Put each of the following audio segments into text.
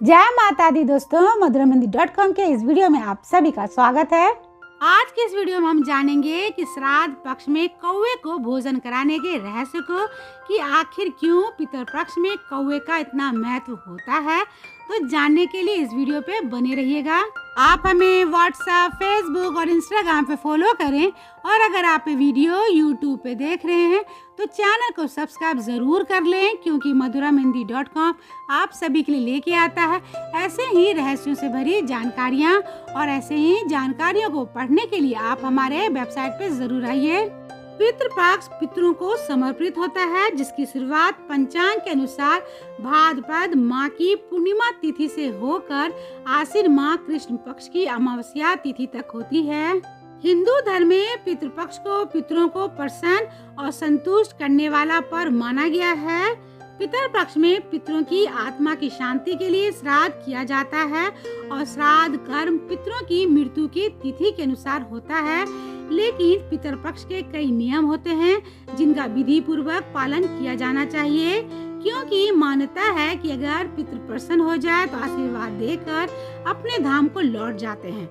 जय माता दी दोस्तों, मधुरामेहंदी.com के इस वीडियो में आप सभी का स्वागत है। आज के इस वीडियो में हम जानेंगे कि श्राद्ध पक्ष में कौवे को भोजन कराने के रहस्य को, कि आखिर क्यों पितर पक्ष में कौवे का इतना महत्व होता है। तो जानने के लिए इस वीडियो पे बने रहिएगा। आप हमें व्हाट्सएप, फेसबुक और इंस्टाग्राम पे फॉलो करें, और अगर आप ये वीडियो यूट्यूब पे देख रहे हैं तो चैनल को सब्सक्राइब जरूर कर लें, क्योंकि मधुरामेहंदी.com आप सभी के लिए लेके आता है ऐसे ही रहस्यों से भरी जानकारियाँ। और ऐसे ही जानकारियों को पढ़ने के लिए आप हमारे वेबसाइट पे जरूर आइए। पितृपक्ष पितरों को समर्पित होता है, जिसकी शुरुआत पंचांग के अनुसार भाद्रपद माह की पूर्णिमा तिथि से होकर आश्विन माह कृष्ण पक्ष की अमावस्या तिथि तक होती है। हिंदू धर्म में पितृपक्ष को पितरों को प्रसन्न और संतुष्ट करने वाला पर्व माना गया है। पितृपक्ष में पितरों की आत्मा की शांति के लिए श्राद्ध किया जाता है, और श्राद्ध कर्म पितरों की मृत्यु की तिथि के अनुसार होता है। लेकिन पितृपक्ष के कई नियम होते हैं जिनका विधि पूर्वक पालन किया जाना चाहिए, क्योंकि मान्यता है कि अगर पितृ प्रसन्न हो जाए तो आशीर्वाद देकर अपने धाम को लौट जाते हैं,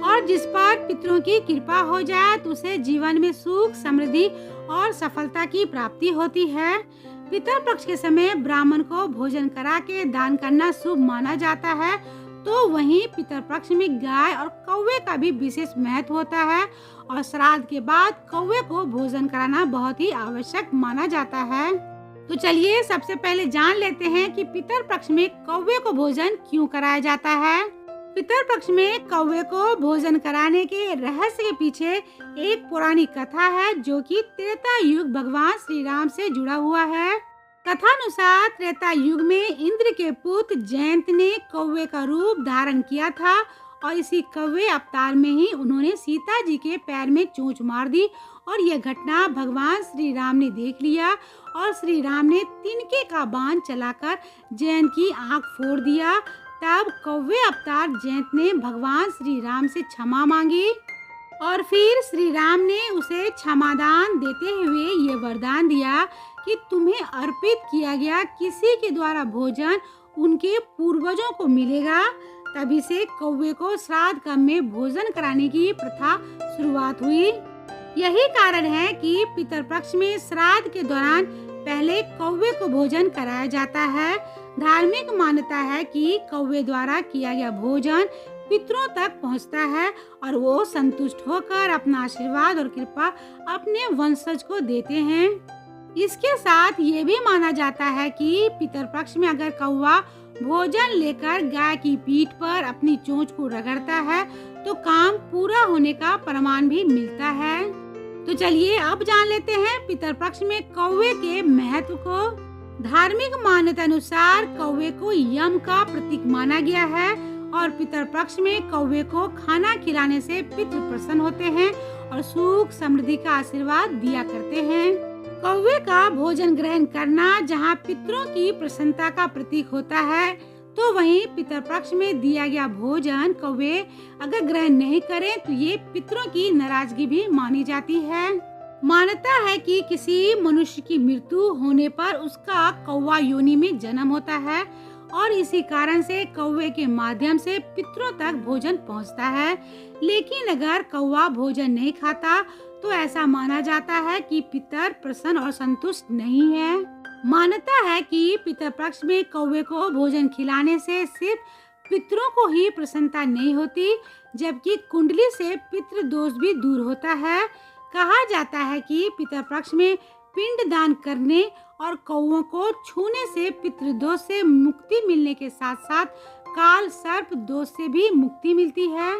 और जिस पर पितरों की कृपा हो जाए तो उसे जीवन में सुख, समृद्धि और सफलता की प्राप्ति होती है। पितृपक्ष के समय ब्राह्मण को भोजन करा के दान करना शुभ माना जाता है, तो वहीं पितृपक्ष में गाय और कौवे का भी विशेष महत्व होता है, और श्राद्ध के बाद कौवे को भोजन कराना बहुत ही आवश्यक माना जाता है। तो चलिए सबसे पहले जान लेते हैं कि पितृपक्ष में कौवे को भोजन क्यों कराया जाता है। पितृपक्ष में कौवे को भोजन कराने के रहस्य के पीछे एक पौराणिक कथा है, जो कि त्रेता युग भगवान श्री राम से जुड़ा हुआ है। कथानुसार त्रेता युग में इंद्र के पुत्र जयंत ने कौवे का रूप धारण किया था, और इसी कौवे अवतार में ही उन्होंने सीता जी के पैर में चोंच मार दी, और यह घटना भगवान श्री राम ने देख लिया, और श्री राम ने तिनके का बाण चलाकर जयंत की आंख फोड़ दिया। तब कौवे अवतार जयंत ने भगवान श्री राम से क्षमा मांगी, और फिर श्री राम ने उसे क्षमादान देते हुए ये वरदान दिया कि तुम्हें अर्पित किया गया किसी के द्वारा भोजन उनके पूर्वजों को मिलेगा। तभी से कौवे को श्राद्ध कर्म में भोजन कराने की प्रथा शुरुआत हुई। यही कारण है कि पितृपक्ष में श्राद्ध के दौरान पहले कौवे को भोजन कराया जाता है। धार्मिक मान्यता है कि कौवे द्वारा किया गया भोजन पितरों तक पहुंचता है, और वो संतुष्ट होकर अपना आशीर्वाद और कृपा अपने वंशज को देते हैं। इसके साथ ये भी माना जाता है कि पितृपक्ष में अगर कौवा भोजन लेकर गाय की पीठ पर अपनी चोंच को रगड़ता है तो काम पूरा होने का प्रमाण भी मिलता है। तो चलिए अब जान लेते हैं पितृपक्ष में कौवे के महत्व को। धार्मिक मान्यता अनुसार कौवे को यम का प्रतीक माना गया है, और पितृपक्ष में कौवे को खाना खिलाने से पितृ प्रसन्न होते हैं और सुख समृद्धि का आशीर्वाद दिया करते हैं। कौवे का भोजन ग्रहण करना जहाँ पितरों की प्रसन्नता का प्रतीक होता है, तो वहीं पितृपक्ष में दिया गया भोजन कौवे अगर ग्रहण नहीं करें तो ये पितरों की नाराजगी भी मानी जाती है। मान्यता है कि किसी मनुष्य की मृत्यु होने पर उसका कौवा योनि में जन्म होता है, और इसी कारण से कौवे के माध्यम से पितरों तक भोजन पहुंचता है। लेकिन अगर कौवा भोजन नहीं खाता तो ऐसा माना जाता है कि पितर प्रसन्न और संतुष्ट नहीं है। मान्यता है कि पितृपक्ष में कौवे को भोजन खिलाने से सिर्फ पितरों को ही प्रसन्नता नहीं होती, जबकि कुंडली से पितृ दोष भी दूर होता है। कहा जाता है कि पितृपक्ष में पिंड दान करने और कौवों को छूने से पितृदोष से मुक्ति मिलने के साथ साथ काल सर्प दोष से भी मुक्ति मिलती है।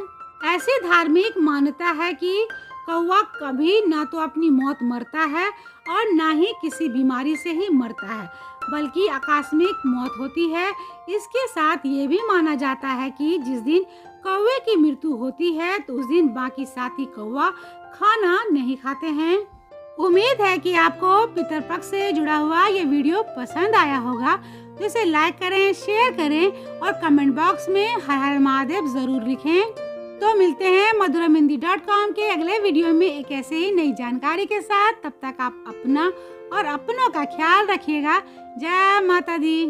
ऐसी धार्मिक मान्यता है कि कौवा कभी ना तो अपनी मौत मरता है और ना ही किसी बीमारी से ही मरता है, बल्कि आकस्मिक मौत होती है। इसके साथ ये भी माना जाता है कि जिस दिन कौवे की मृत्यु होती है तो उस दिन बाकी साथी कौवा खाना नहीं खाते हैं। उम्मीद है कि आपको पितृपक्ष से जुड़ा हुआ ये वीडियो पसंद आया होगा, तो इसे लाइक करें, शेयर करें, और कमेंट बॉक्स में हर हर महादेव जरूर लिखें। तो मिलते हैं मधुरामेहंदी.com के अगले वीडियो में एक ऐसे ही नई जानकारी के साथ। तब तक आप अपना और अपनों का ख्याल रखिएगा। जय माता दी।